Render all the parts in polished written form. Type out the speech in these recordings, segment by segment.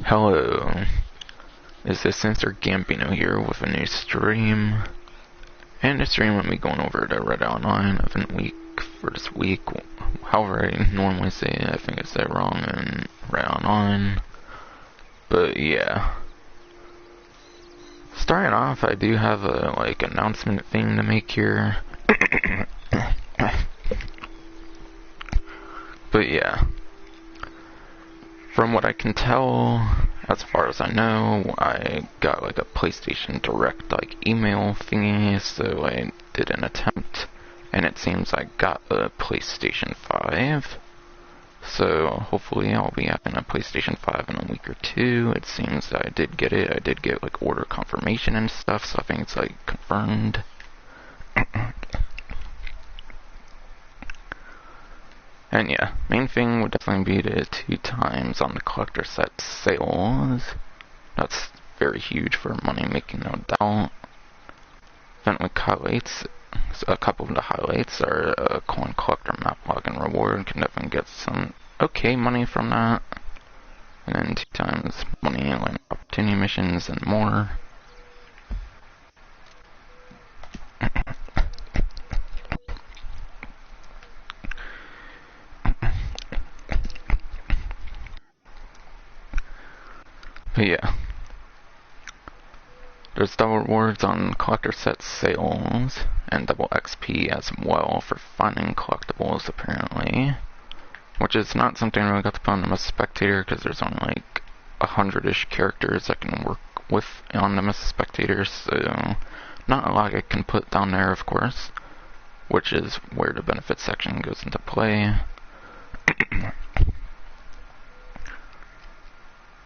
Hello, this is Sensor Gambino here with a new stream, and this stream will be going over the Red Online event week for this week. However, I normally say it, I think I said it wrong in Red Online, but yeah. Starting off, I do have a announcement thing to make here, but yeah. From what I can tell, as far as I know, I got a PlayStation Direct email thingy, so I did an attempt, and it seems I got a PlayStation 5. So hopefully I'll be having a PlayStation 5 in a week or two. It seems that I did get it. I did get order confirmation and stuff, so I think it's confirmed. And yeah, main thing would definitely be the 2 times on the collector set sales. That's very huge for money making, no doubt. Event with highlights. So a couple of the highlights are a coin collector map login reward. Can definitely get some okay money from that. And then 2 times money in opportunity missions and more. But yeah, there's double rewards on collector set sales, and double XP as well for finding collectibles apparently. Which is not something I really got to put on the Spectator, because there's only 100-ish characters I can work with on the Spectator, so not a lot I can put down there, of course, which is where the benefits section goes into play.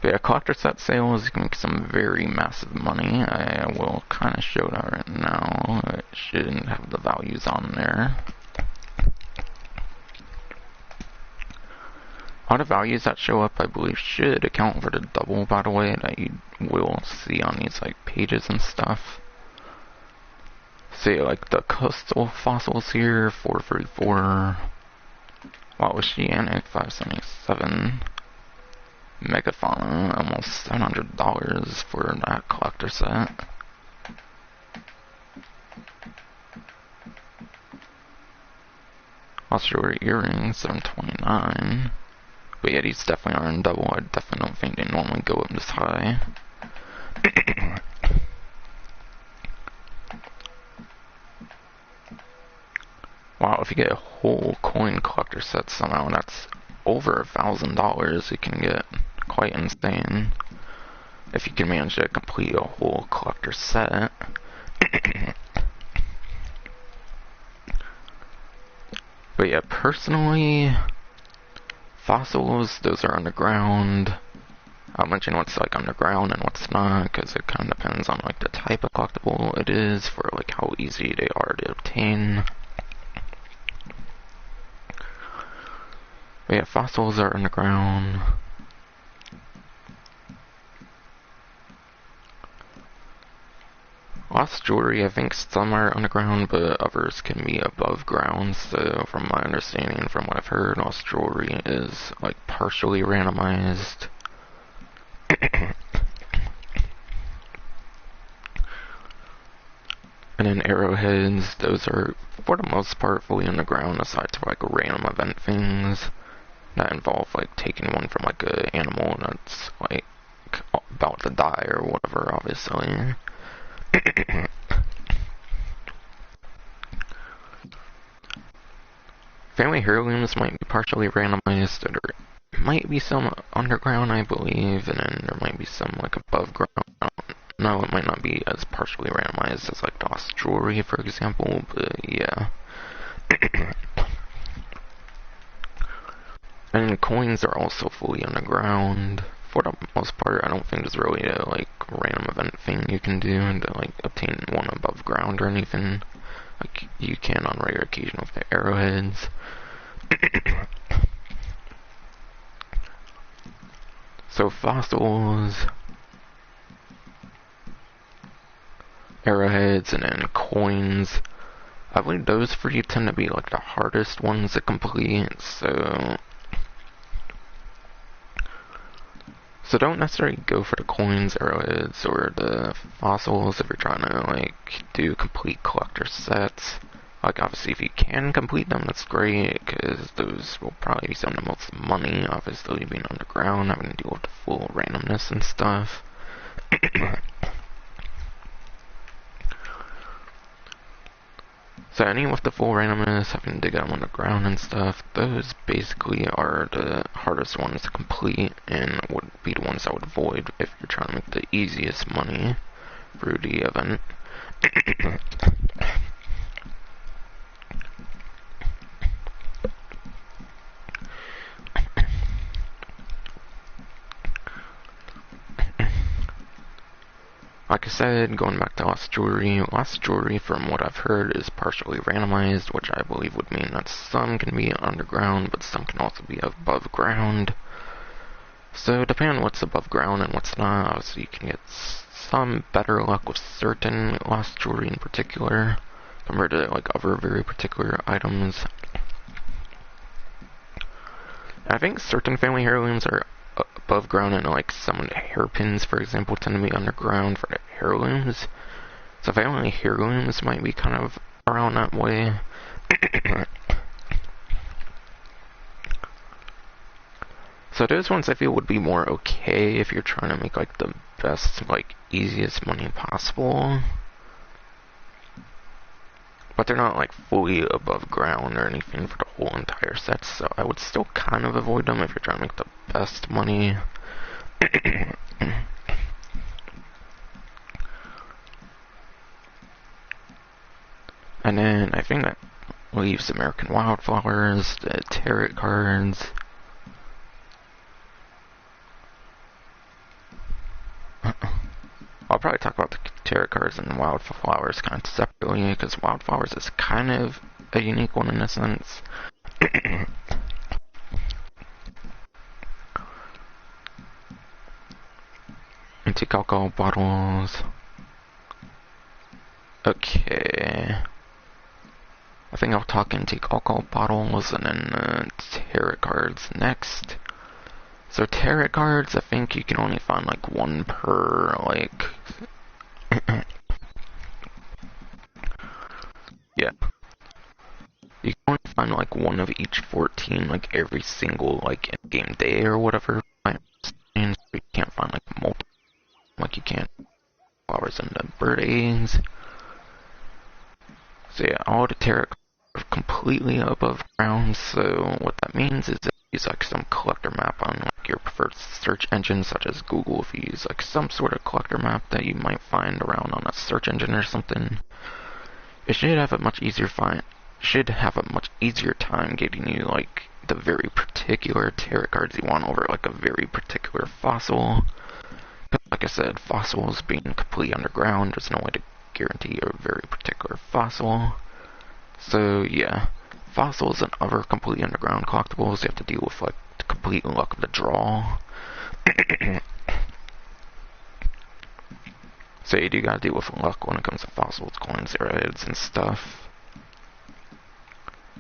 But yeah, collector set sales can make some very massive money. I will kind of show that right now. It shouldn't have the values on there. All the values that show up, I believe, should account for the double, by the way, that you will see on these pages and stuff. See, the coastal fossils here, 434. What was she in? 577. Megafauna, almost $700 for that collector set. Austria earrings, 729. But yeah, these definitely are in double. I definitely don't think they normally go up this high. Wow, if you get a whole coin collector set somehow, that's over $1,000. You can get quite insane if you can manage to complete a whole collector set. But yeah, personally, fossils, those are underground. I'll mention what's underground and what's not, because it kind of depends on the type of collectible it is, for how easy they are to obtain. But yeah, fossils are underground. Lost jewelry, I think some are underground, but others can be above ground, so from my understanding, from what I've heard, lost jewelry is partially randomized. And then arrowheads, those are for the most part fully underground, aside to random event things that involve taking one from an animal that's about to die or whatever, obviously. Family heirlooms might be partially randomized. There might be some underground, I believe, and then there might be some above ground. No, it might not be as partially randomized as lost jewelry, for example, but yeah. And coins are also fully underground. For the most part, I don't think there's really a random event thing you can do to obtain one above ground or anything. You can on rare occasion with the arrowheads. So fossils, arrowheads, and then coins, I believe those 3 tend to be the hardest ones to complete, so So don't necessarily go for the coins, arrowheads, or the fossils if you're trying to, like, do complete collector sets. Like, obviously, if you can complete them, that's great, because those will probably be some of the most money, obviously, being underground, having to deal with the full randomness and stuff. So any with the full randomness, having to dig them underground and stuff, those basically are the hardest ones to complete, and would be the ones I would avoid if you're trying to make the easiest money through the event. Like I said, going back to Lost Jewelry from what I've heard is partially randomized, which I believe would mean that some can be underground, but some can also be above ground. So depending on what's above ground and what's not, obviously you can get some better luck with certain Lost Jewelry in particular, compared to like other very particular items. I think certain family heirlooms are above ground, and like some of the hairpins, for example, tend to be underground for the heirlooms. So family heirlooms might be kind of around that way. So those ones I feel would be more okay if you're trying to make like the best, like easiest money possible. But they're not like fully above ground or anything for the whole entire set, so I would still kind of avoid them if you're trying to make the best money. And then I think that leaves American Wildflowers, the tarot cards. I'll probably talk about the tarot cards and Wildflowers kind of separately, because Wildflowers is kind of a unique one in a sense. Antique alcohol bottles. Okay. I think I'll talk antique alcohol bottles and then tarot cards next. So tarot cards, I think you can only find like one per, like... yeah. You can only find like one of each 14, like every single, like, in-game day or whatever. And you can't find like multiple, like you can't flowers and the bird eggs. So yeah, all the tarot cards are completely above ground, so what that means is that you use like some collector map on like your preferred search engine, such as Google. If you use like some sort of collector map that you might find around on a search engine or something, it should have a much easier time getting you like the very particular tarot cards you want over like a very particular fossil. Like I said, fossils being completely underground, there's no way to guarantee a very particular fossil. So yeah, fossils and other completely underground collectibles, you have to deal with like the complete luck of the draw. So you do gotta deal with luck when it comes to fossils, coins, arrowheads, and stuff.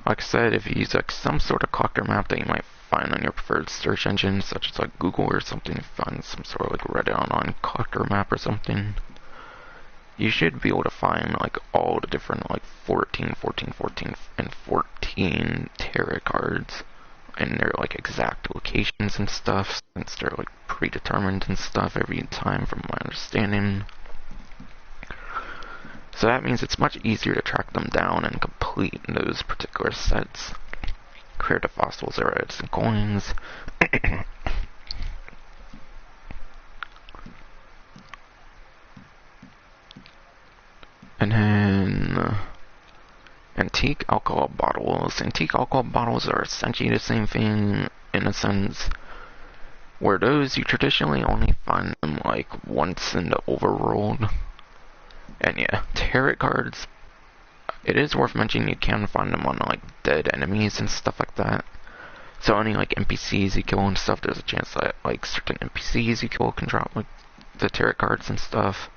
Like I said, if you use like some sort of collector map that you might find on your preferred search engine, such as like Google or something, find some sort of like Reddit online collector map or something, you should be able to find like all the different like 14, 14, 14, and 14 tarot cards and their like exact locations and stuff, since they're like predetermined and stuff every time from my understanding. So that means it's much easier to track them down and complete those particular sets. Compared to fossils, arrowheads, and coins. And then antique alcohol bottles. Antique alcohol bottles are essentially the same thing in a sense, where those you traditionally only find them like once in the overworld. And yeah, tarot cards, it is worth mentioning you can find them on like dead enemies and stuff like that. So any like NPCs you kill and stuff, there's a chance that like certain NPCs you kill can drop like the tarot cards and stuff.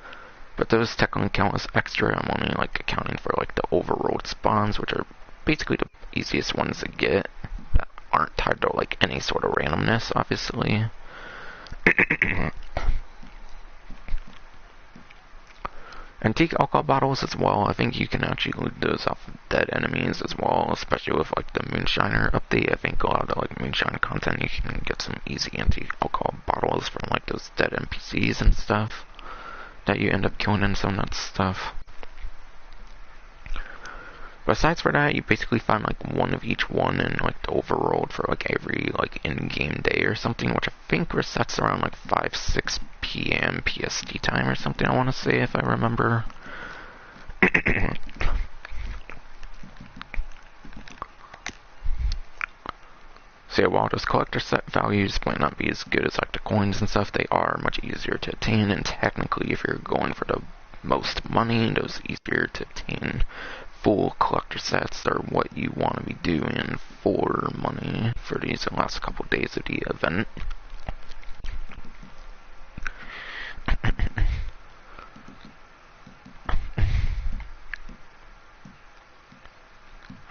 But those technically count as extra. I'm only like accounting for like the overworld spawns, which are basically the easiest ones to get that aren't tied to like any sort of randomness, obviously. Antique alcohol bottles as well, I think you can actually loot those off of dead enemies as well, especially with like the Moonshiner update. I think a lot of the like Moonshine content, you can get some easy antique alcohol bottles from like those dead NPCs and stuff that you end up killing in some of that stuff. Besides for that, you basically find like one of each one in like the overworld for like every like in-game day or something, which I think resets around like 5-6 p.m. PST time or something, I want to say, if I remember. So yeah, while those collector set values might not be as good as like the coins and stuff, they are much easier to attain, and technically if you're going for the most money, those easier to obtain full collector sets are what you want to be doing for money for these last couple days of the event.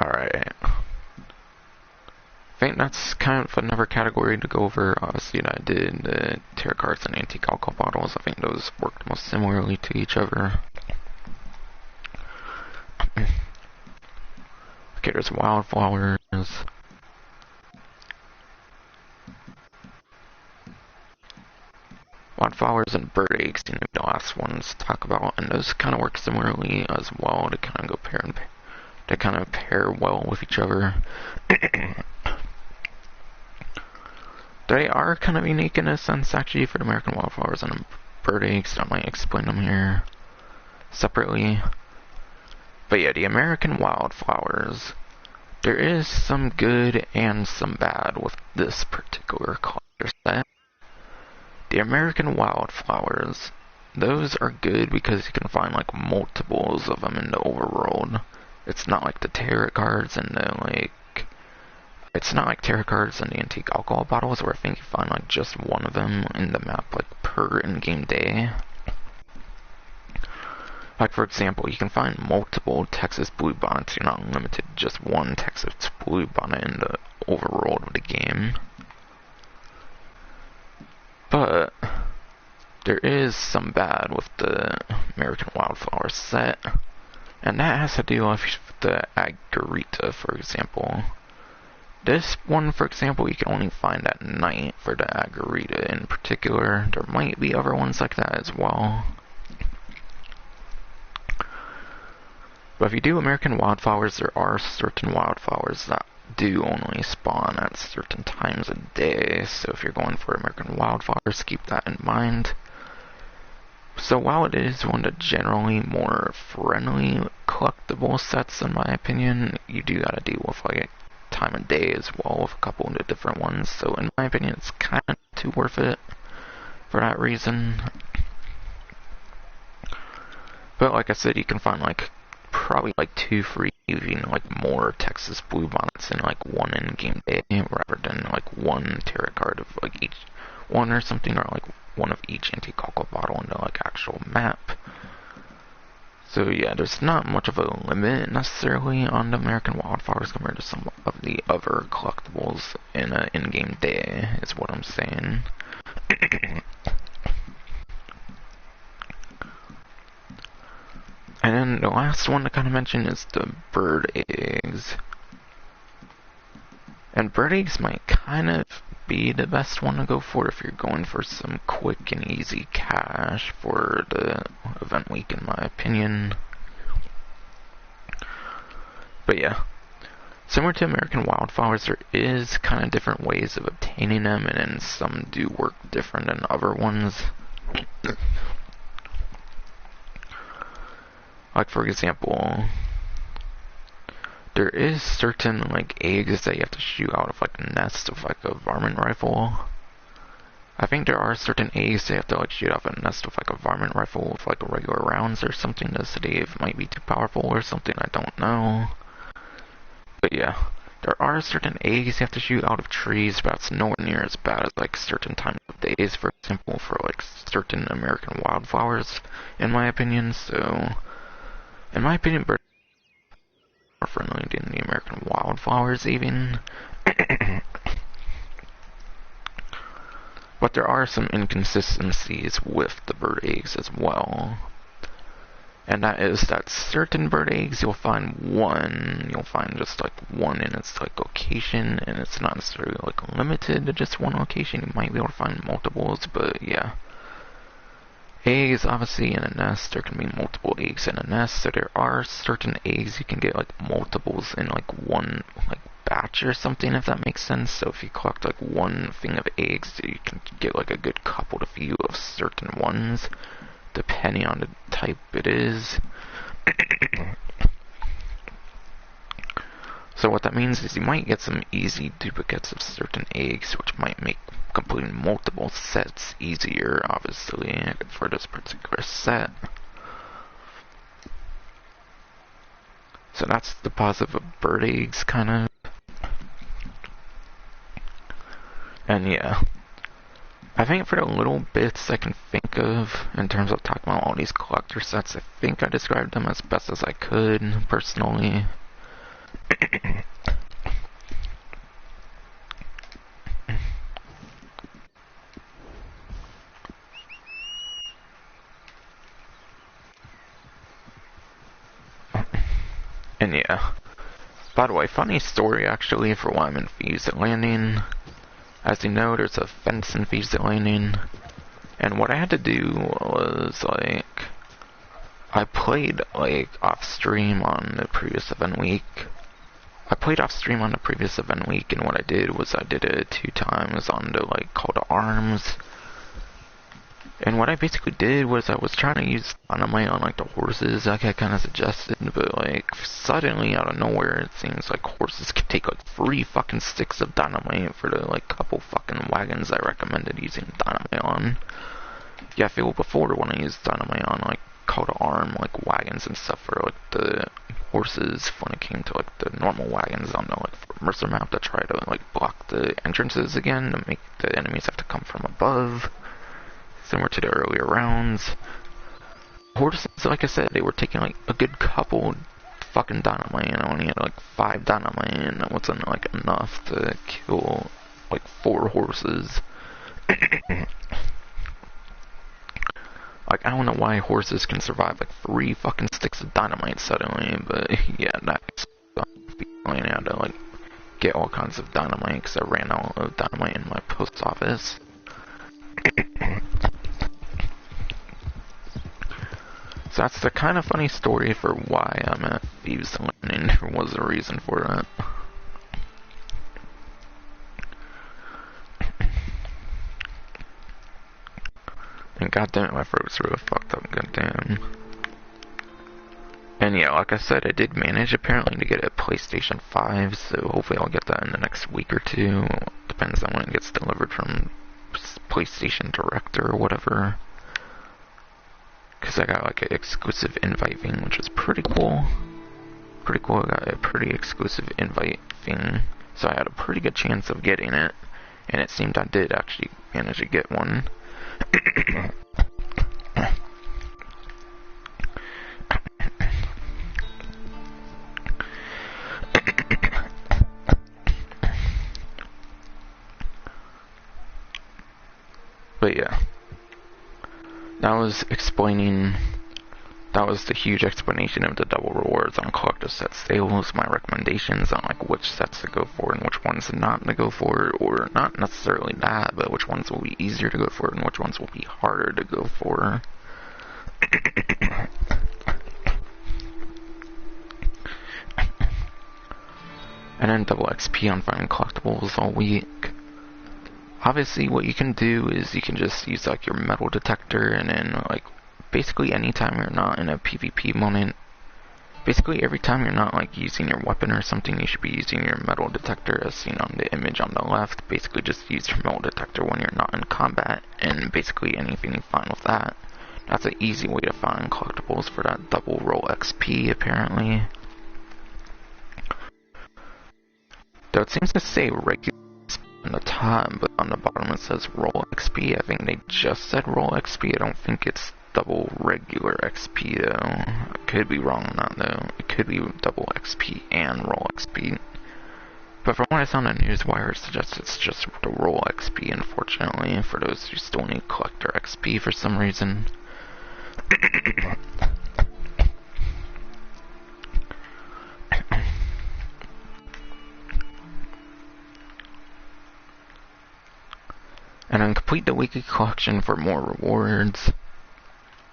Alright. I think that's kind of another category to go over. Obviously, I did the tarot cards and antique alcohol bottles. I think those worked most similarly to each other. Okay, there's wildflowers. Wildflowers and bird eggs seem to be the last ones to talk about, and those kind of work similarly as well. They kind of go they kind of pair well with each other. They are kind of unique in a sense, actually, for the American wildflowers and bird eggs. I might explain them here separately. But yeah, the American wildflowers, there is some good and some bad with this particular collector set. The American wildflowers, those are good because you can find like multiples of them in the overworld. It's not like the tarot cards and the it's not like tarot cards and the antique alcohol bottles where I think you find like just one of them in the map like per in-game day. Like for example, you can find multiple Texas bluebonnets. You're not limited to just one Texas bluebonnet in the overworld of the game. But there is some bad with the American wildflower set, and that has to do with the Agarita, for example. This one, for example, you can only find at night for the Agarita in particular. There might be other ones like that as well. But if you do American wildflowers, there are certain wildflowers that do only spawn at certain times a day. So if you're going for American wildflowers, keep that in mind. So while it is one of the generally more friendly collectible sets, in my opinion, you do gotta deal with like time of day as well with a couple of the different ones. So in my opinion, it's kind of too worth it for that reason. But like I said, you can find like probably like 2 free, even like more Texas bluebonnets in like one in-game day rather than like one tarot card of like each one or something, or like one of each antique alcohol bottle in the like actual map. So yeah, there's not much of a limit necessarily on the American wildflowers compared to some of the other collectibles in an in-game day, is what I'm saying. And then the last one to kind of mention is the bird eggs. And bird eggs might kind of be the best one to go for if you're going for some quick and easy cash for the event week, in my opinion. But yeah, similar to American wildflowers, there is kind of different ways of obtaining them, and then some do work different than other ones. Like for example, there is certain like eggs that you have to shoot out of like a nest of like a varmint rifle. I think there are certain eggs that you have to like shoot off a nest of like a varmint rifle with like regular rounds or something to save. Might be too powerful or something, I don't know. But yeah, there are certain eggs you have to shoot out of trees, but it's nowhere near as bad as like certain times of days, for example, for like certain American wildflowers, in my opinion. So in my opinion, birds are more friendly than the American wildflowers even. But But there are some inconsistencies with the bird eggs as well. And that is that certain bird eggs you'll find just like one in its like location, and it's not necessarily like limited to just one location. You might be able to find multiples, but yeah. Eggs, obviously in a nest, there can be multiple eggs in a nest, so there are certain eggs you can get like multiples in like one like batch or something, if that makes sense. So if you collect like one thing of eggs, you can get like a good couple to few of certain ones, depending on the type it is. So what that means is you might get some easy duplicates of certain eggs, which might make completing multiple sets easier, obviously, for this particular set. So that's the positive of bird eggs, kind of. And yeah, I think for the little bits I can think of in terms of talking about all these collector sets, I think I described them as best as I could, personally. And yeah. By the way, funny story actually for why I'm in Thieves Landing. As you know, there's a fence in Thieves Landing. And what I had to do was, like, I played, like, off-stream on the previous event week. And what I did was I did it 2 times on the, like, Call to Arms. And what I basically did was I was trying to use dynamite on, like, the horses, like I kind of suggested, but, like, suddenly, out of nowhere, it seems like horses could take, like, 3 fucking sticks of dynamite for the, like, couple fucking wagons I recommended using dynamite on. Yeah, I feel before when I used dynamite on, like, Call to Arm, like, wagons and stuff for, like, the horses, when it came to, like, the normal wagons on the, like, Mercer map to try to, like, block the entrances again, to make the enemies have to come from above. Similar to the earlier rounds. Horses, like I said, they were taking like a good couple fucking dynamite, and I only had like 5 dynamite, and that wasn't like enough to kill like 4 horses. Like, I don't know why horses can survive like 3 fucking sticks of dynamite suddenly, but yeah, that's I had to like get all kinds of dynamite because I ran out of dynamite in my post office. So that's the kind of funny story for why I'm at Thieves Landing. There was a reason for it. And goddamn, my throat's really fucked up, goddamn. And yeah, like I said, I did manage apparently to get a PlayStation 5, so hopefully I'll get that in the next week or 2. Depends on when it gets delivered from PlayStation Direct or whatever. Because I got like an exclusive invite thing, which is pretty cool. I got a pretty exclusive invite thing, so I had a pretty good chance of getting it. And it seemed I did actually manage to get one. But yeah. That was the huge explanation of the double rewards on collector set sales, my recommendations on like which sets to go for and which ones not to go for, or not necessarily that, but which ones will be easier to go for and which ones will be harder to go for. And then double XP on finding collectibles all week. Obviously, what you can do is you can just use like your metal detector, and then like basically anytime you're not in a PvP moment, basically every time you're not like using your weapon or something, you should be using your metal detector as seen on the image on the left. Basically just use your metal detector when you're not in combat, and basically anything you find with that. That's an easy way to find collectibles for that double roll XP apparently. Though it seems to say regular on the top, but on the bottom it says roll XP. I think they just said roll XP. I don't think it's double regular XP though. I could be wrong on that though. It could be double XP and roll XP. But from what I saw on the newswire, it suggests it's just the roll XP, unfortunately, for those who still need collector XP for some reason. And then complete the weekly collection for more rewards.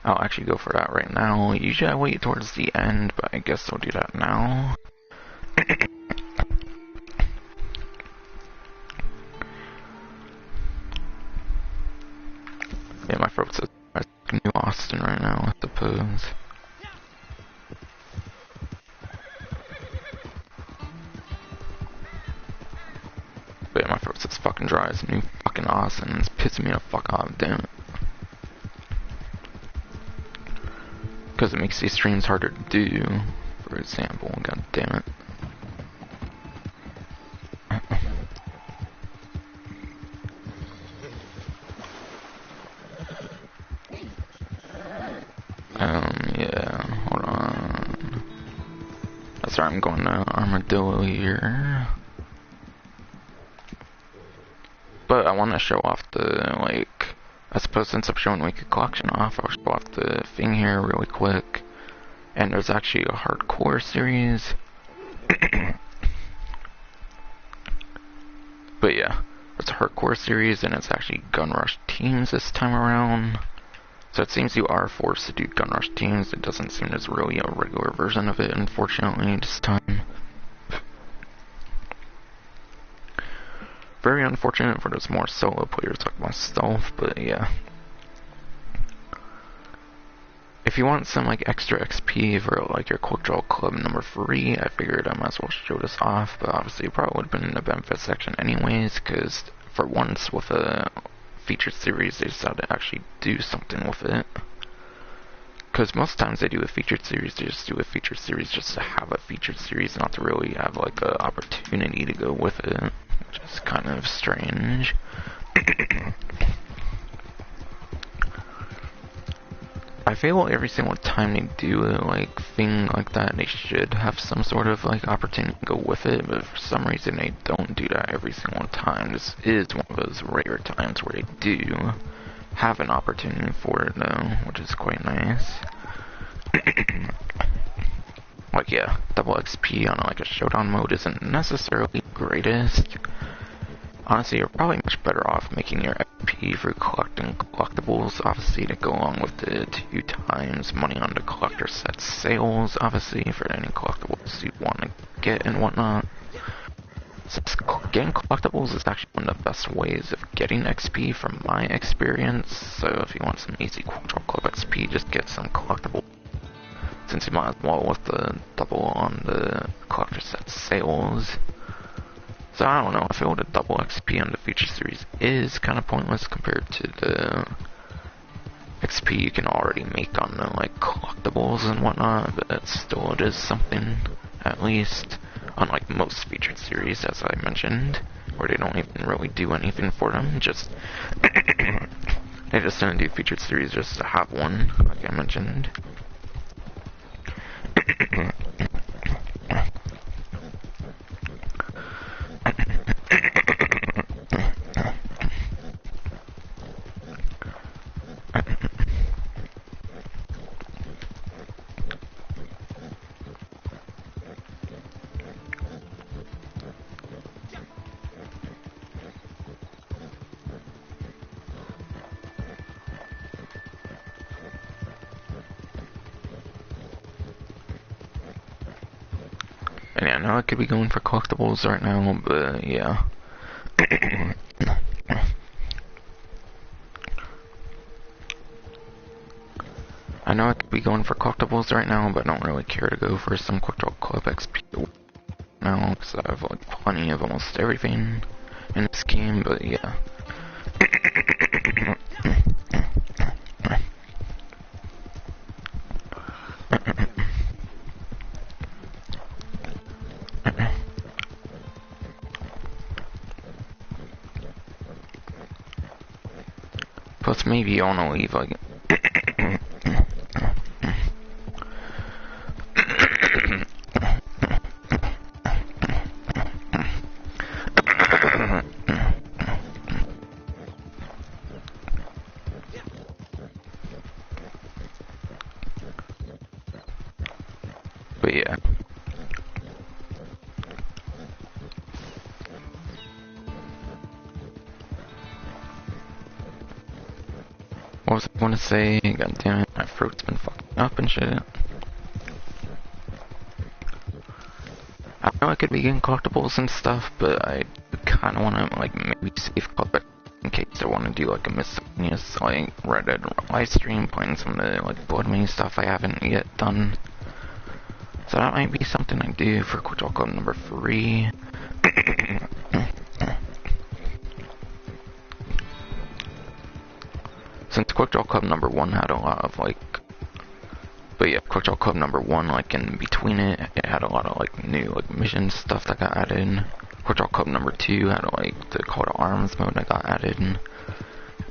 I'll actually go for that right now. Usually I wait towards the end, but I guess I'll do that now. Yeah, my throat says New Austin right now, I suppose. But yeah, my throat says fucking dry as New fucking Austin. It's pissing me the fuck off, damn it. Because it makes these streams harder to do, for example, god damn it. Yeah, hold on. That's right, I'm going to Armadillo here. But I want to show off the, like, I suppose since I'm showing weekly collection off, I'll show off the thing here really quick. And there's actually a hardcore series. But yeah, it's a hardcore series and it's actually gun rush teams this time around. So it seems you are forced to do gun rush teams. It doesn't seem there's really a regular version of it, unfortunately, this time. Very unfortunate for those more solo players like myself, but yeah. If you want some like extra XP for like your Quick Draw Club number 3, I figured I might as well show this off, but obviously it probably would have been in the benefit section anyways, because for once with a featured series they decided to actually do something with it. Because most times they do a featured series, they just do a featured series just to have a featured series, not to really have like an opportunity to go with it, which is kind of strange. I feel every single time they do a like thing like that, they should have some sort of like opportunity to go with it, but for some reason they don't do that every single time. This is one of those rare times where they do have an opportunity for it though, which is quite nice. Like yeah, double XP on like a showdown mode isn't necessarily greatest. Honestly, you're probably much better off making your XP for collecting collectibles, obviously, to go along with the 2 times money on the collector set sales, obviously, for any collectibles you want to get and whatnot. Since getting collectibles is actually one of the best ways of getting XP from my experience, so if you want some easy Quick Draw Club XP, just get some collectibles. Since you might as well with the double on the collector set sales. So I don't know, I feel the double XP on the feature series is kind of pointless compared to the XP you can already make on the like collectibles and whatnot, but still it is something, at least, unlike most featured series, as I mentioned, where they don't even really do anything for them, just they just don't do featured series just to have one, like I mentioned. And yeah, I know I could be going for collectibles right now, but yeah. I know I could be going for collectibles right now, but I don't really care to go for some Quick Draw Club XP now, because I have like plenty of almost everything in this game, but yeah. Plus maybe I wanna leave like What was I going to say? God damn it, my throat's been fucking up and shit. I know I could be getting collectibles and stuff, but I kind of want to, like, maybe save collectibles in case I want to do, like, a miscellaneous, like, Reddit live stream, playing some of the, like, Blood Money stuff I haven't yet done. So that might be something I do for Quick Draw Club number 3. Since Quick Draw Club number 1 had a lot of, like, but yeah, Quick Draw Club number 1, like, in between it had a lot of, like, new, like, mission stuff that got added. Quick Draw Club number 2 had, like, the Call to Arms mode that got added.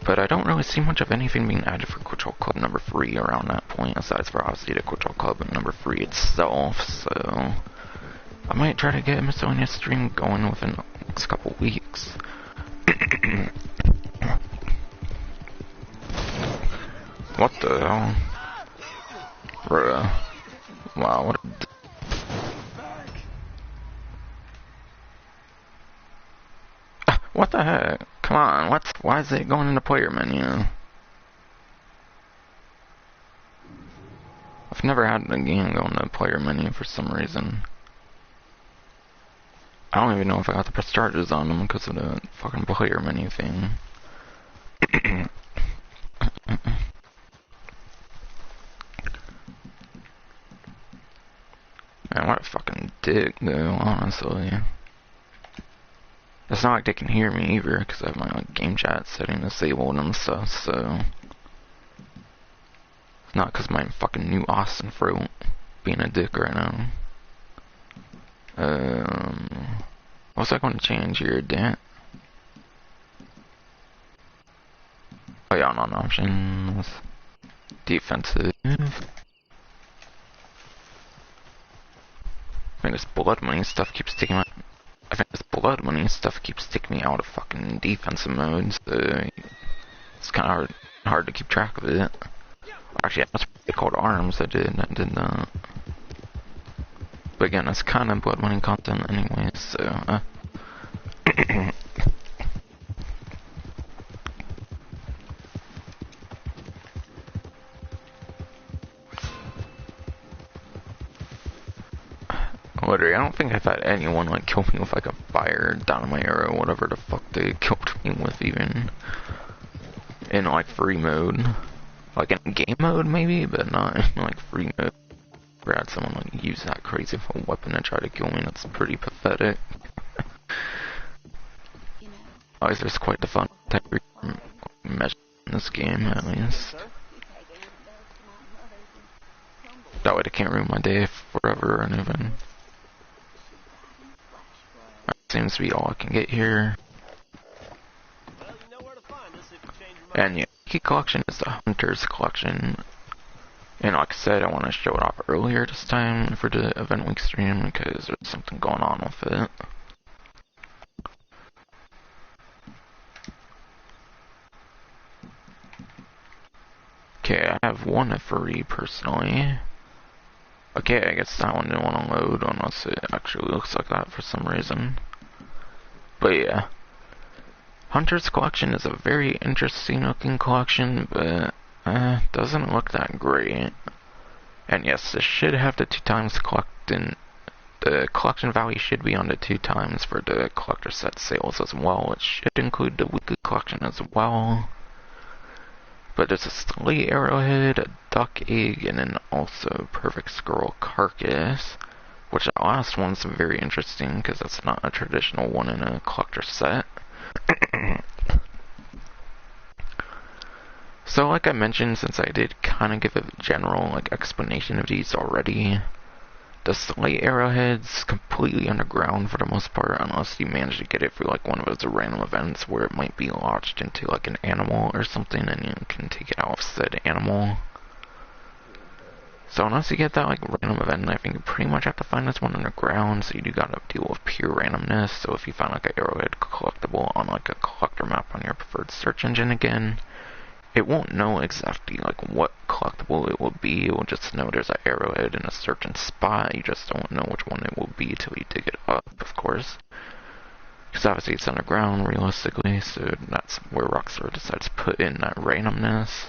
But I don't really see much of anything being added for Quick Draw Club number 3 around that point, aside for obviously the Quick Draw Club number 3 itself, so I might try to get a miscellaneous stream going within the next couple weeks. What the hell? Bruh. Wow, what a... What the heck? Come on, why is it going in the player menu? I've never had a game go in the player menu for some reason. I don't even know if I got to press charges on them because of the fucking player menu thing. Man, what a fucking dick, though, honestly. It's not like they can hear me either, because I have my, like, game chat setting disabled and stuff, so... It's not because my fucking new Austin throat being a dick right now. What's I going to change here, Dan? Oh yeah, on options. Defensive. I think this blood money stuff keeps taking me out of fucking defensive mode, so it's kind of hard to keep track of it. Actually, that's what they called arms. I did that. But again, that's kind of blood money content anyway, so literally, I don't think I've had anyone, like, kill me with, like, a fire dynamite arrow, whatever the fuck they killed me with, even in, like, free mode. Like, in game mode, maybe, but not in, like, free mode. I've had someone, like, use that crazy of a weapon to try to kill me. That's pretty pathetic. Always, there's quite the fun type measure in this game, at least. That way they can't ruin my day forever or anything. That seems to be all I can get here. And yeah, key collection is the Hunter's collection. And like I said, I want to show it off earlier this time for the event week stream because there's something going on with it. Okay, I have one free personally. Okay, I guess that one didn't want to load unless it actually looks like that for some reason. But yeah. Hunter's collection is a very interesting looking collection, but doesn't look that great. And yes, this should have the 2 times collecting. The collection value should be on the 2 times for the collector set sales as well. It should include the weekly collection as well. But there's a Slay Arrowhead, a Duck Egg, and then also Perfect Squirrel Carcass. Which the last one's very interesting because that's not a traditional one in a collector set. So like I mentioned, since I did kind of give a general like explanation of these already, the Slay Arrowhead's completely underground for the most part, unless you manage to get it for like one of those random events where it might be lodged into like an animal or something and you can take it out of said animal. So unless you get that like random event, I think you pretty much have to find this one underground, so you do gotta deal with pure randomness. So if you find like an Arrowhead collectible on like a collector map on your preferred search engine again, it won't know exactly like what collectible it will be. It will just know there's an Arrowhead in a certain spot. You just don't know which one it will be till you dig it up, of course. Because obviously it's underground, realistically, so that's where Rockstar decides to put in that randomness.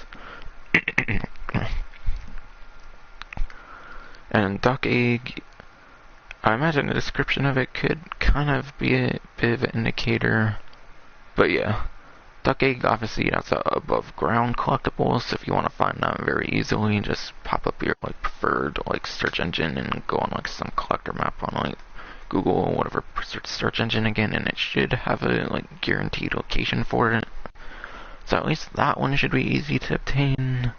And duck egg, I imagine the description of it could kind of be a bit of an indicator. But yeah, duck egg obviously that's a above ground collectible, so if you want to find that very easily, just pop up your like preferred like search engine and go on like some collector map on like Google or whatever search engine again, and it should have a like guaranteed location for it. So at least that one should be easy to obtain.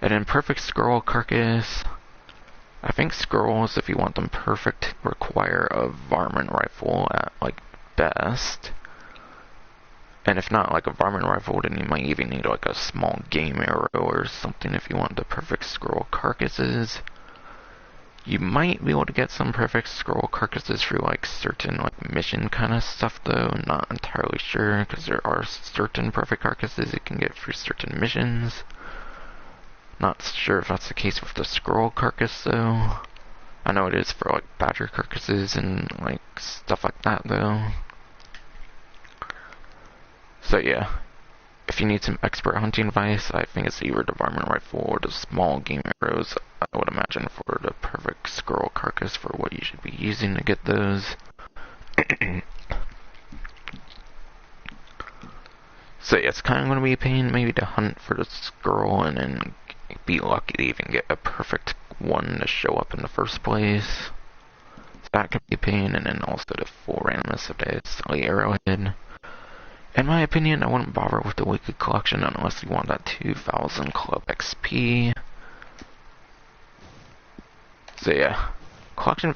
And then perfect squirrel carcass. I think squirrels, if you want them perfect, require a varmint rifle at like best. And if not like a varmint rifle, then you might even need like a small game arrow or something if you want the perfect squirrel carcasses. You might be able to get some perfect squirrel carcasses through like certain like mission kind of stuff though. I'm not entirely sure because there are certain perfect carcasses you can get through certain missions. Not sure if that's the case with the squirrel carcass though. I know it is for like badger carcasses and like stuff like that though. So yeah, if you need some expert hunting advice, I think it's either the varmint rifle or the small game arrows, I would imagine, for the perfect squirrel carcass for what you should be using to get those. So yeah, it's kind of going to be a pain maybe to hunt for the squirrel and then be lucky to even get a perfect one to show up in the first place. So that could be a pain, and then also the full randomness of the silly arrowhead. In my opinion, I wouldn't bother with the weekly collection unless you want that 2000 club XP. So yeah, the collection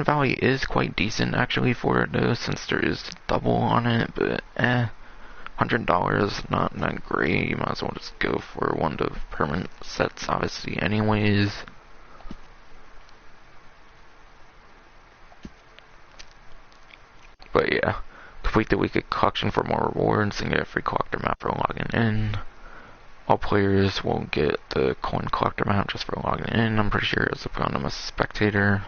value is quite decent actually for it though, since there is double on it, but $100 not that great. You might as well just go for one of the permanent sets obviously anyways. But yeah, complete the weekly collection for more rewards and get a free collector map for logging in. All players will get the coin collector map just for logging in. I'm pretty sure it's if I'm a spectator.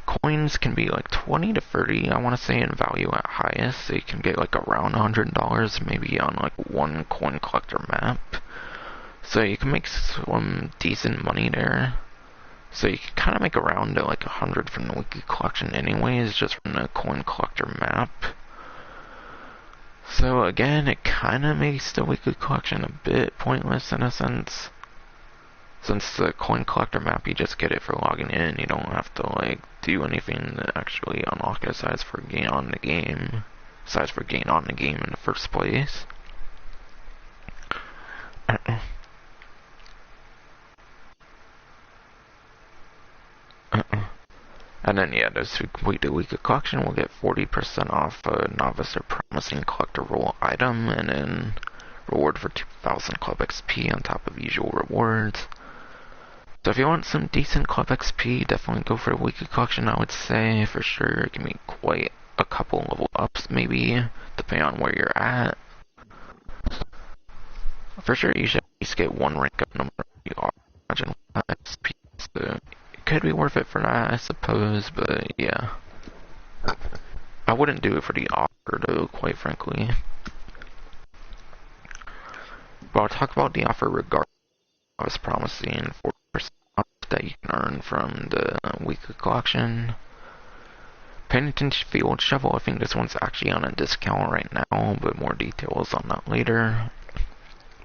Coins can be like 20 to 30, I want to say, in value at highest. So you can get like around $100 maybe on like one coin collector map. So you can make some decent money there. So you can kind of make around like 100 from the weekly collection anyways, just from the coin collector map. So again, it kind of makes the weekly collection a bit pointless in a sense. Since the coin collector map, you just get it for logging in, you don't have to like do anything to actually unlock it aside for gain on the game. Besides for gain on the game in the first place. And then yeah, those who complete the weekly collection will get 40% off a novice or promising collector role item, and then reward for 2000 club XP on top of usual rewards. So if you want some decent club XP, definitely go for the weekly collection, I would say, for sure. Give me quite a couple level ups, maybe, depending on where you're at. For sure, you should at least get one rank up no matter where you are. Imagine XP, so it could be worth it for that, I suppose, but yeah. I wouldn't do it for the offer, though, quite frankly. But I'll talk about the offer regardless. I was promising 4% off that you can earn from the weekly collection. Pennington Field Shovel, I think this one's actually on a discount right now, but more details on that later.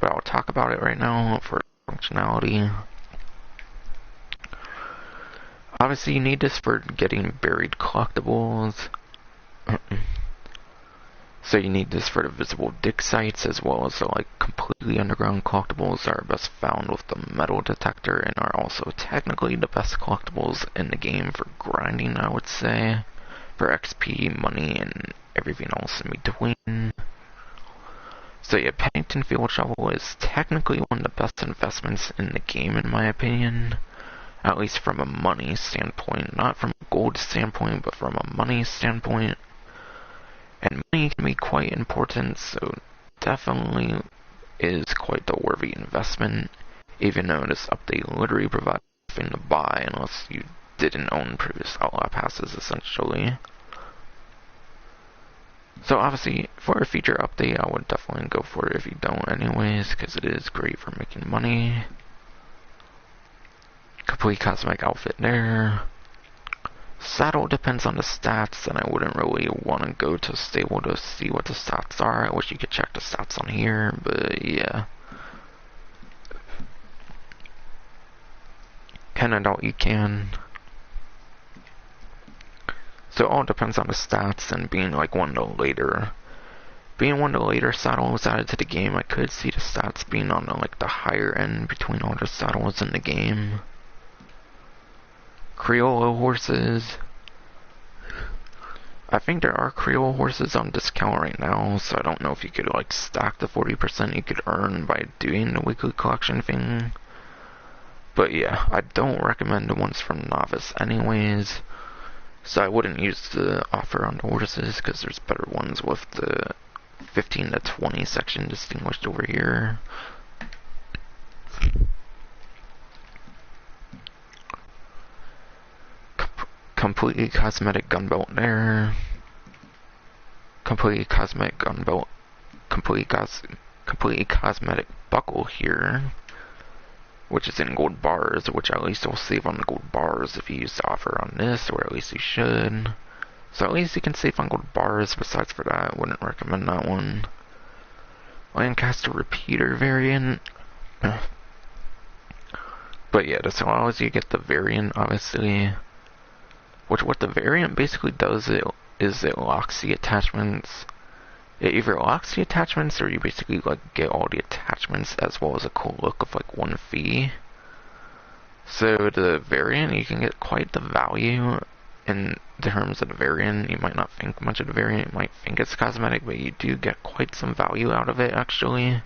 But I'll talk about it right now for functionality. Obviously you need this for getting buried collectibles. So you need this for the visible dig sites, as well as the like completely underground collectibles that are best found with the metal detector and are also technically the best collectibles in the game for grinding, I would say, for XP, money, and everything else in between. So yeah, Pennington Field Shovel is technically one of the best investments in the game in my opinion, at least from a money standpoint, not from a gold standpoint, but from a money standpoint. And money can be quite important, so definitely is quite the worthy investment, even though this update literally provides nothing to buy unless you didn't own previous Outlaw passes, essentially. So obviously, for a feature update, I would definitely go for it if you don't anyways, because it is great for making money. Complete cosmetic outfit there. Saddle depends on the stats, and I wouldn't really want to go to stable to see what the stats are. I wish you could check the stats on here, but yeah. Can and all you can. So it all depends on the stats, and being like one of the later saddles added to the game, I could see the stats being on the higher end between all the saddles in the game. Creole horses. I think there are Creole horses on discount right now, so I don't know if you could stack the 40% you could earn by doing the weekly collection thing. But yeah, I don't recommend the ones from Novice anyways. So I wouldn't use the offer on the horses, because there's better ones with the 15 to 20 section distinguished over here. Completely cosmetic gunbelt there. Completely cosmetic gunbelt. Completely cosmetic buckle here, which is in gold bars, which at least will save on the gold bars if you use the offer on this, or at least you should. So at least you can save on gold bars. Besides for that, I wouldn't recommend that one. Lancaster repeater variant. But yeah, this allows you to get the variant, obviously. What the variant basically does is it locks the attachments. It either locks the attachments, or you basically get all the attachments as well as a cool look of one fee. So the variant, you can get quite the value in terms of the variant. You might not think much of the variant, you might think it's cosmetic, but you do get quite some value out of it actually.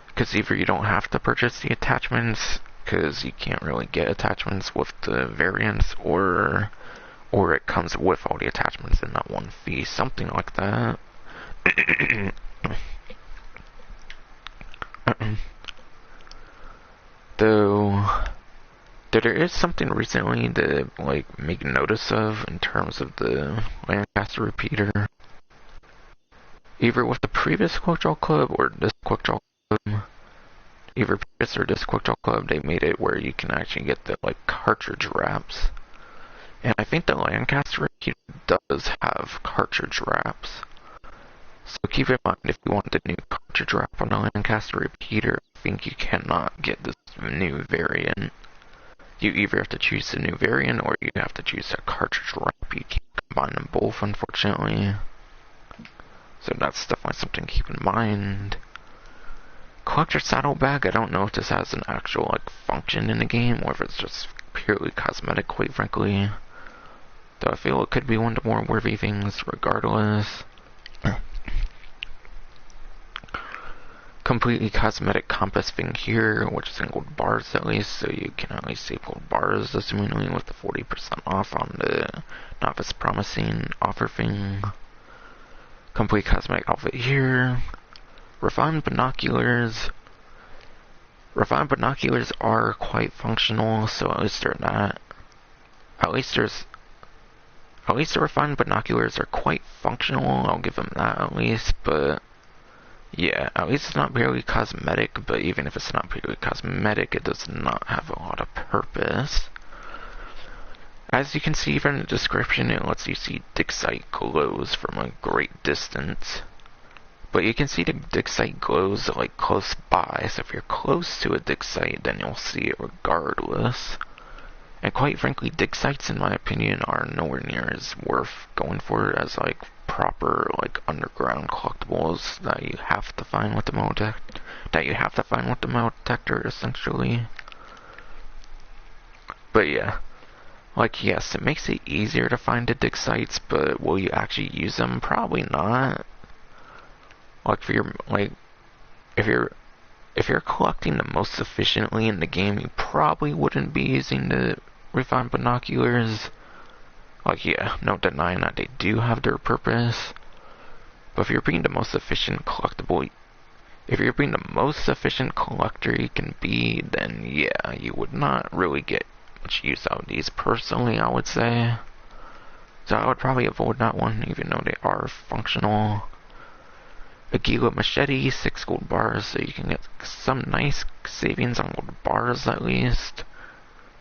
Because either you don't have to purchase the attachments, because you can't really get attachments with the variants, or it comes with all the attachments in that one fee, something like that. Though there is something recently to make notice of in terms of the Lancaster repeater. Either with the previous Quick Draw Club or this Quick Draw Club, either previous or this Quick Draw Club, they made it where you can actually get the cartridge wraps. And I think the Lancaster repeater does have cartridge wraps. So keep in mind, if you want the new cartridge wrap on the Lancaster repeater, I think you cannot get this new variant. You either have to choose the new variant, or you have to choose a cartridge wrap. You can't combine them both, unfortunately. So that's definitely something to keep in mind. Collector Saddlebag, I don't know if this has an actual function in the game, or if it's just purely cosmetic, quite frankly. Though I feel it could be one of the more worthy things, regardless. Completely cosmetic compass thing here, which is in gold bars at least, so you can at least save gold bars, assumingly with the 40% off on the Novice Promising offer thing. Complete cosmetic outfit here. Refined binoculars. Refined binoculars are quite functional, so at least they're not. At least the refined binoculars are quite functional, I'll give them that at least, but yeah, at least it's not purely cosmetic, but even if it's not purely cosmetic, it does not have a lot of purpose. As you can see from the description, it lets you see dig site glows from a great distance. But you can see the dig site glows close by, so if you're close to a dig site, then you'll see it regardless. And quite frankly, dig sites, in my opinion, are nowhere near as worth going for as proper underground collectibles that you have to find with the metal detector, essentially. But yeah, yes, it makes it easier to find the dig sites, but will you actually use them? Probably not. If you're collecting the most efficiently in the game, you probably wouldn't be using the refined binoculars. Yeah, no denying that they do have their purpose. But if you're being the most efficient collector you can be, then yeah, you would not really get much use out of these personally, I would say. So I would probably avoid that one, even though they are functional. A Gila Machete, 6 gold bars, so you can get some nice savings on gold bars at least.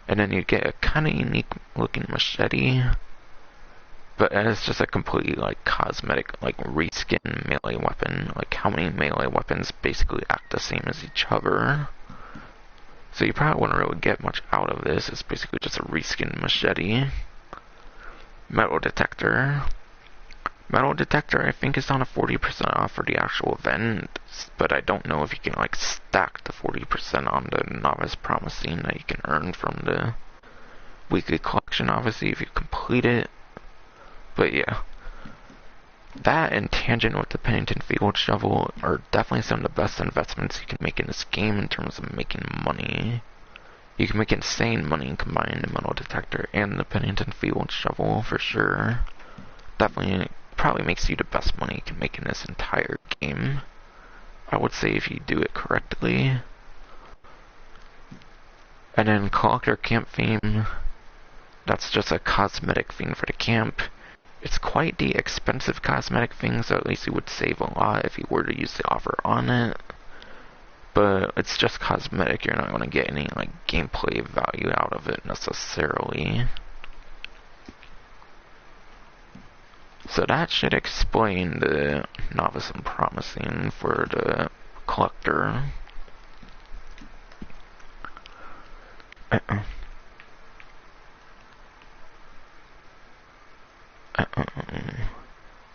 And then you get a kind of unique looking machete. But it's just a completely, like, cosmetic, like, reskin melee weapon. Like, how many melee weapons basically act the same as each other. So you probably wouldn't really get much out of this. It's basically just a reskin machete. Metal detector. Metal detector, I think, is on a 40% off for the actual event, but I don't know if you can, like, stack the 40% on the novice promising that you can earn from the weekly collection, obviously, if you complete it. But yeah, that and Tangent with the Pennington Field Shovel are definitely some of the best investments you can make in this game in terms of making money. You can make insane money combining the metal detector and the Pennington Field Shovel for sure. Definitely, probably makes you the best money you can make in this entire game. I would say if you do it correctly. And then Collector Camp Theme, that's just a cosmetic theme for the camp. It's quite the expensive cosmetic thing, so at least you would save a lot if you were to use the offer on it. But it's just cosmetic, you're not going to get any like gameplay value out of it necessarily. So that should explain the novice and promising for the collector.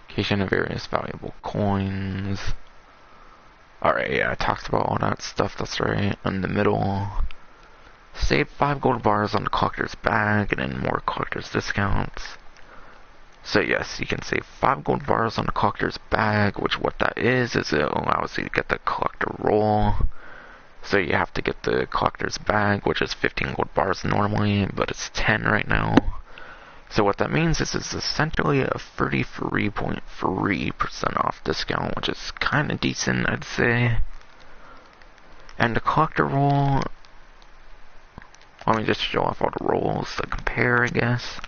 Occasion of various valuable coins. Alright, yeah, I talked about all that stuff, that's right. In the middle, save 5 gold bars on the collector's bag, and then more collector's discounts. So yes, you can save 5 gold bars on the collector's bag, which what that is it allows you to get the collector roll. So you have to get the collector's bag, which is 15 gold bars normally, but it's 10 right now. So what that means is it's essentially a 33.3% off discount, which is kind of decent, I'd say. And the collector roll, let me just show off all the rolls to compare, I guess.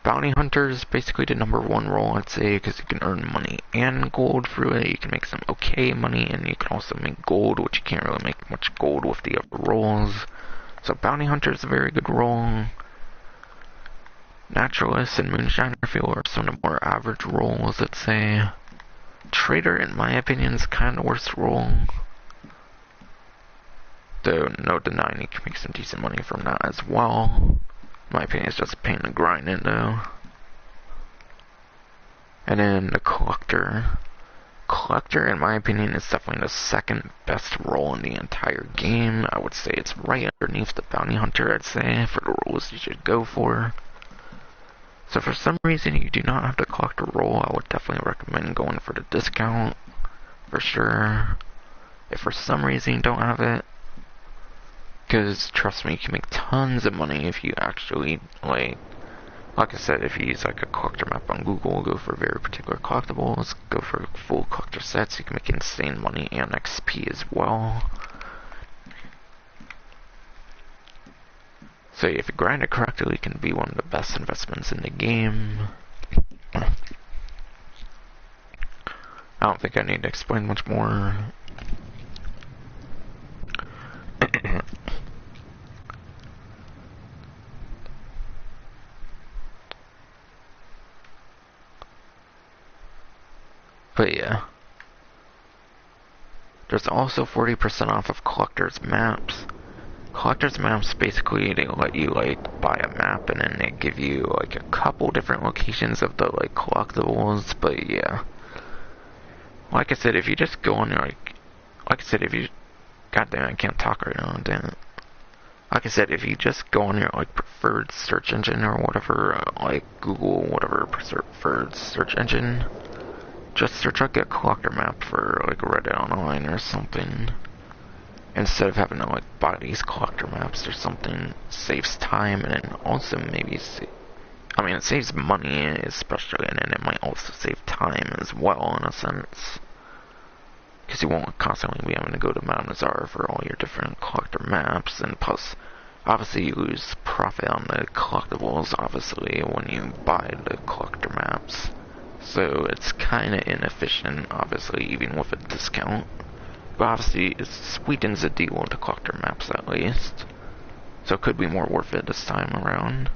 Bounty Hunter is basically the #1 roll, I'd say, because you can earn money and gold through it. You can make some okay money, and you can also make gold, which you can't really make much gold with the other rolls. So Bounty Hunter is a very good roll. Naturalist and Moonshiner Field are some of the more average rolls, I'd say. Trader, in my opinion, is kind of the worst roll. Though, no denying you can make some decent money from that as well. In my opinion, it's just a pain to grind in, though. And then the Collector. Collector, in my opinion, is definitely the second best roll in the entire game. I would say it's right underneath the Bounty Hunter, I'd say, for the rolls you should go for. So for some reason you do not have the Collector roll, I would definitely recommend going for the discount, for sure. If for some reason you don't have it, because trust me, you can make tons of money if you actually, like I said, if you use like a collector map on Google, go for very particular collectibles, go for full collector sets, you can make insane money and XP as well. So if you grind it correctly, it can be one of the best investments in the game. I don't think I need to explain much more. But yeah. There's also 40% off of collector's maps. Collector's maps, basically, they let you, like, buy a map, and then they give you, like, a couple different locations of the, like, collectibles, but yeah. Like I said, if you just go on your, like I said, if you, goddamn, I can't talk right now, damn it. Like I said, if you just go on your, like, preferred search engine or whatever, like, Google, whatever preferred search engine, just search like a collector map for, like, Reddit Online or something. Instead of having to, like, buy these collector maps or something. Saves time, and then also maybe I mean, it saves money, especially, and then it might also save time as well, in a sense. Because you won't constantly be having to go to Madame Nazar for all your different collector maps, and plus, Obviously, you lose profit on the collectibles, obviously, when you buy the collector maps. So it's kind of inefficient, obviously, even with a discount. But obviously, it sweetens the deal with the collector maps at least. So it could be more worth it this time around.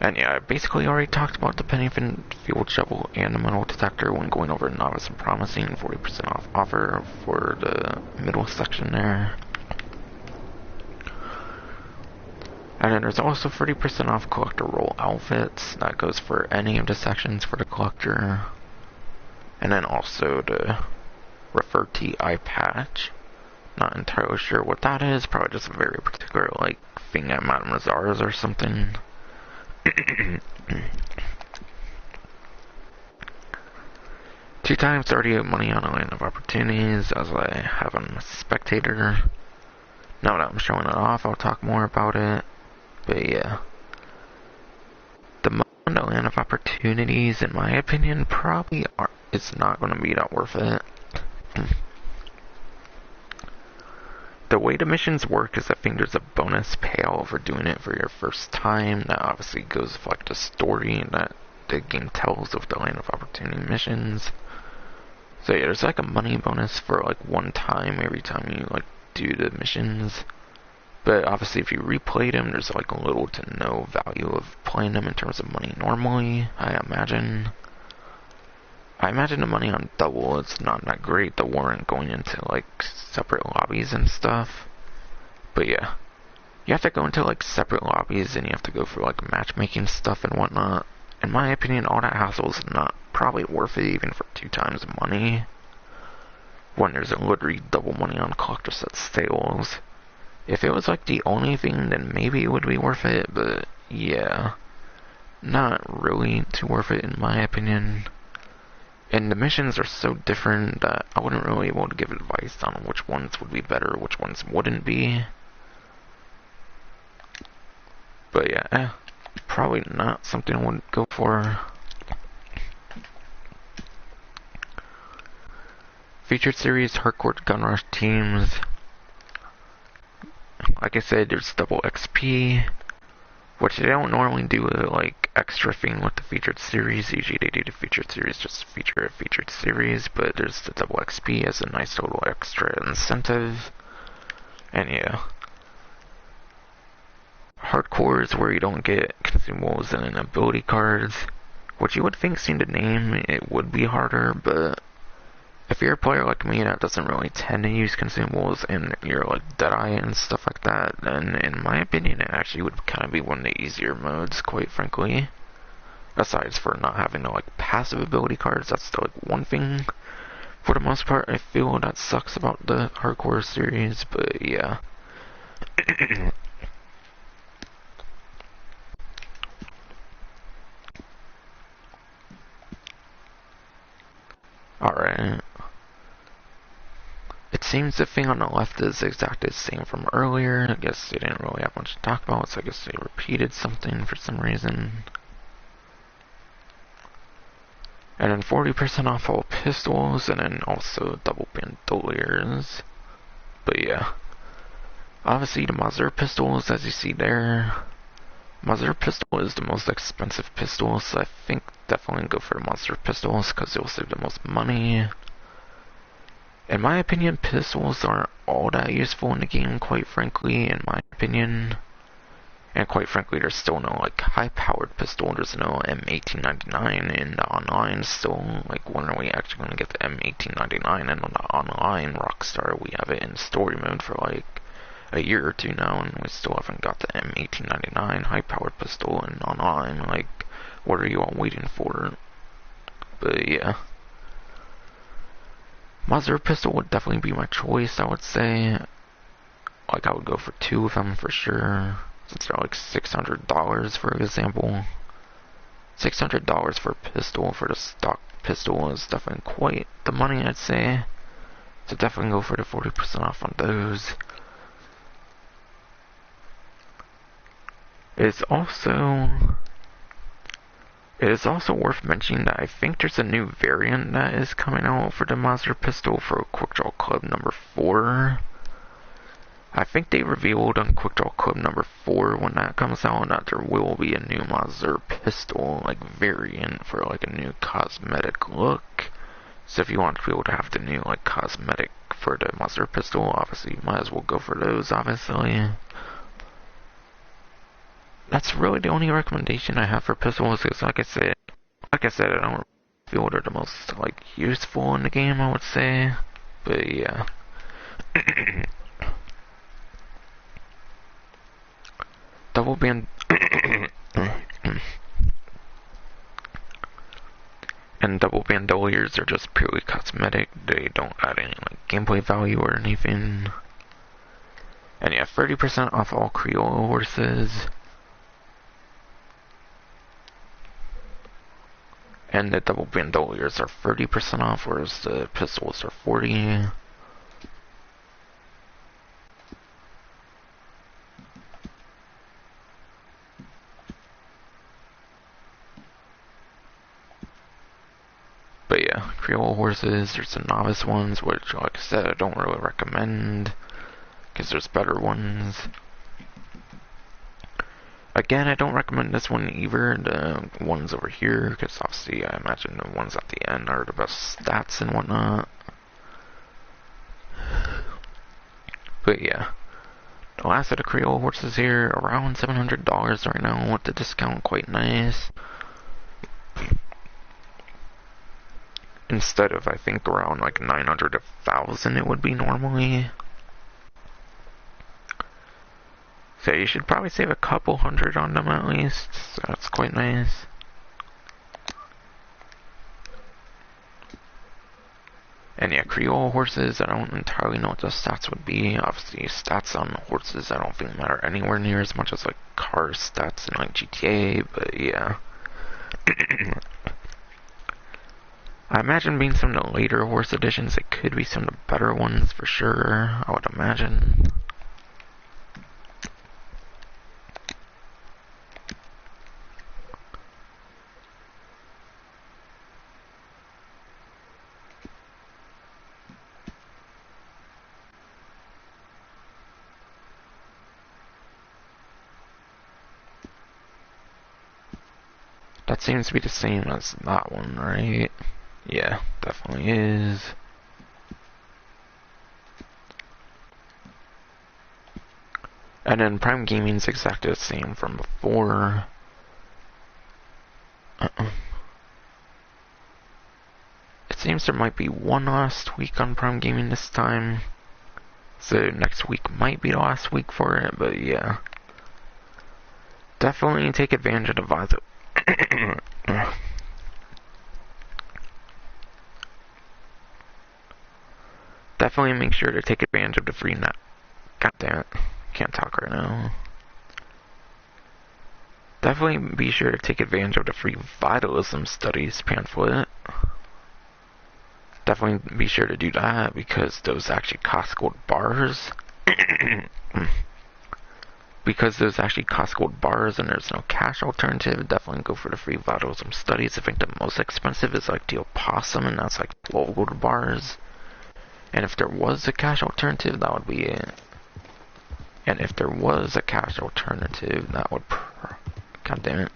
And yeah, I basically already talked about the penny-fin field shovel and the metal detector when going over novice and promising 40% off offer for the middle section there. And then there's also 30% off collector roll outfits. That goes for any of the sections for the collector. And then also the refer to eye patch. Not entirely sure what that is. Probably just a very particular like thing at Madame Lazar's or something. 2 times 38 money on a land of opportunities, as I have on a spectator. Now that I'm showing it off, I'll talk more about it. But yeah, the money on the land of opportunities, in my opinion, probably it's not going to be that worth it. The way the missions work is I think there's a bonus payout for doing it for your first time. That obviously goes with like the story that the game tells of the Land of Opportunity missions. So yeah, there's like a money bonus for like one time every time you like do the missions. But obviously if you replay them, there's like little to no value of playing them in terms of money normally, I imagine. I imagine the money on double is not that great, the warrant going into like separate lobbies and stuff. But yeah, you have to go into like separate lobbies and you have to go for like matchmaking stuff and whatnot. In my opinion, all that hassle is not probably worth it even for 2 times the money. When there's literally double money on collector set sales. If it was like the only thing, then maybe it would be worth it, but yeah, not really too worth it in my opinion. And the missions are so different that I wouldn't really be able to give advice on which ones would be better, which ones wouldn't be. But yeah, probably not something I would go for. Featured series, hardcore gun rush teams. Like I said, there's double XP. Which they don't normally do a like extra thing with the featured series. Usually they do the featured series just to feature a featured series, but there's the double XP as a nice little extra incentive. And yeah, hardcore is where you don't get consumables and ability cards, which you would think, seeing the name, it would be harder, but if you're a player like me that doesn't really tend to use consumables and you're like Deadeye and stuff like that, then in my opinion it actually would kind of be one of the easier modes, quite frankly. Aside for not having no like passive ability cards, that's still like one thing for the most part I feel that sucks about the hardcore series, but yeah. Alright. It seems the thing on the left is exactly the same from earlier. I guess they didn't really have much to talk about, so I guess they repeated something for some reason. And then 40% off all pistols, and then also double bandoliers. But yeah. Obviously the Mazur pistols, as you see there. Mazur pistol is the most expensive pistol, so I think definitely go for Mazur pistols, because you'll save the most money. In my opinion, pistols aren't all that useful in the game, quite frankly, in my opinion. And quite frankly, there's still no, like, high-powered pistol. There's no M1899 in the online still. Like, when are we actually going to get the M1899? And on the online Rockstar, we have it in story mode for, like, a year or 2 now, and we still haven't got the M1899 high-powered pistol in online. Like, what are you all waiting for? But, yeah. Mazur pistol would definitely be my choice, I would say. Like, I would go for 2 of them for sure, since they're like $600, for example. $600 for a pistol, for the stock pistol, is definitely quite the money, I'd say. So definitely go for the 40% off on those. It is also worth mentioning that I think there's a new variant that is coming out for the Mazur pistol for Quick Draw Club number 4. I think they revealed on Quick Draw Club number 4 when that comes out that there will be a new Mazur pistol, like, variant for, like, a new cosmetic look. So if you want to be able to have the new, like, cosmetic for the Mazur pistol, obviously you might as well go for those, obviously. That's really the only recommendation I have for pistols, because like I said, I don't feel they're the most, like, useful in the game, I would say. But yeah. Double band and double bandoliers are just purely cosmetic. They don't add any, like, gameplay value or anything. And yeah, 30% off all Creole horses. And the double bandoliers are 30% off, whereas the pistols are 40%. But yeah, Creole horses, there's the novice ones, which, like I said, I don't really recommend, because there's better ones. Again, I don't recommend this one either, the ones over here, because obviously I imagine the ones at the end are the best stats and whatnot. But yeah, the last of the Creole horses here, around $700 right now, with the discount quite nice. Instead of, I think, around like 900 to 1,000 it would be normally. So you should probably save a couple hundred on them at least, so that's quite nice. And yeah, Creole horses, I don't entirely know what the stats would be. Obviously, stats on horses I don't think matter anywhere near as much as like car stats in like GTA, but yeah. I imagine being some of the later horse editions, it could be some of the better ones for sure, I would imagine. That seems to be the same as that one, right? Yeah, definitely is. And then Prime Gaming's exactly the same from before. It seems there might be one last week on Prime Gaming this time. So next week might be the last week for it, but yeah. Definitely take advantage of the Visor. Definitely make sure to take advantage of the free net. God damn it. Can't talk right now. Definitely be sure to take advantage of the free Vitalism Studies pamphlet. Definitely be sure to do that because those actually cost gold bars. Because those actually cost gold bars and there's no cash alternative, definitely go for the free Vitalism Studies. I think the most expensive is like the Opossum, and that's like 12 gold bars. And if there was a cash alternative, that would be it. And if there was a cash alternative, that would... God damn it.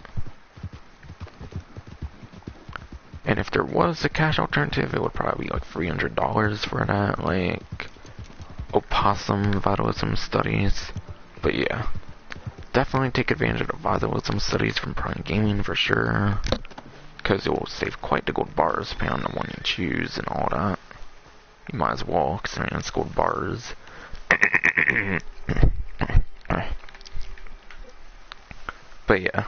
And if there was a cash alternative, it would probably be like $300 for that, like... Opossum Vitalism Studies. But yeah. Definitely take advantage of the Vitalism Studies from Prime Gaming for sure. Because it will save quite the gold bars depending on the one you choose and all that. You might as well, considering it's gold bars. But yeah.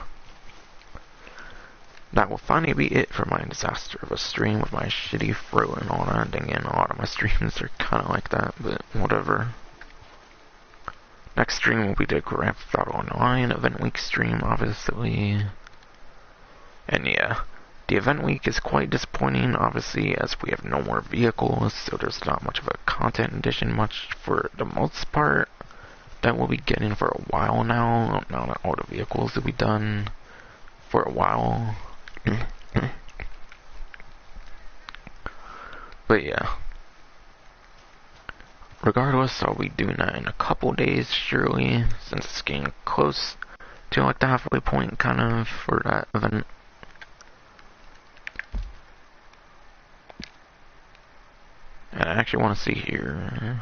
That will finally be it for my disaster of a stream with my shitty throat and all that. Dang it, a lot of my streams are kinda like that, but whatever. Next stream will be the Grand Theft Auto Online Event Week stream, obviously. And yeah, the Event Week is quite disappointing, obviously, as we have no more vehicles, so there's not much of a content addition much for the most part that we'll be getting for a while now that all the vehicles will be done for a while. But yeah. regardless, I'll be doing that in a couple days, surely, since it's getting close to like the halfway point, kind of, for that event. And I actually want to see here.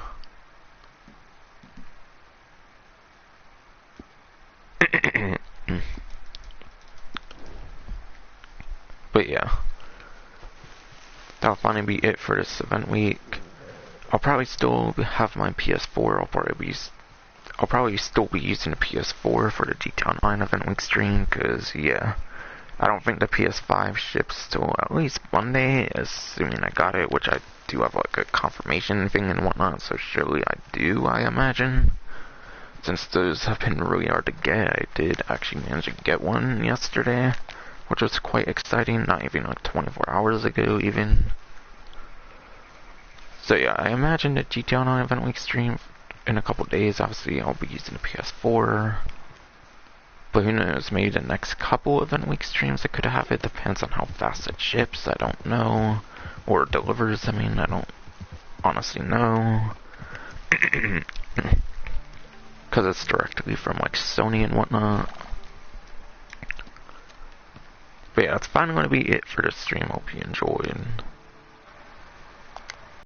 But yeah, that'll finally be it for this event week. I'll probably still have my PS4. I'll probably still be using the PS4 for the GTA Online event week stream, cause yeah, I don't think the PS5 ships till at least Monday, assuming I got it, which I do have like a confirmation thing and whatnot, so surely I do, I imagine. Since those have been really hard to get, I did actually manage to get one yesterday, which was quite exciting, not even like 24 hours ago even. So yeah, I imagine the GTA Online event week stream in a couple days. Obviously I'll be using the PS4, but who knows, maybe the next couple event week streams I could have. It depends on how fast it ships, I don't know, or delivers, I mean, I don't honestly know. Because it's directly from like Sony and whatnot. But yeah, that's finally going to be it for this stream. Hope you enjoyed.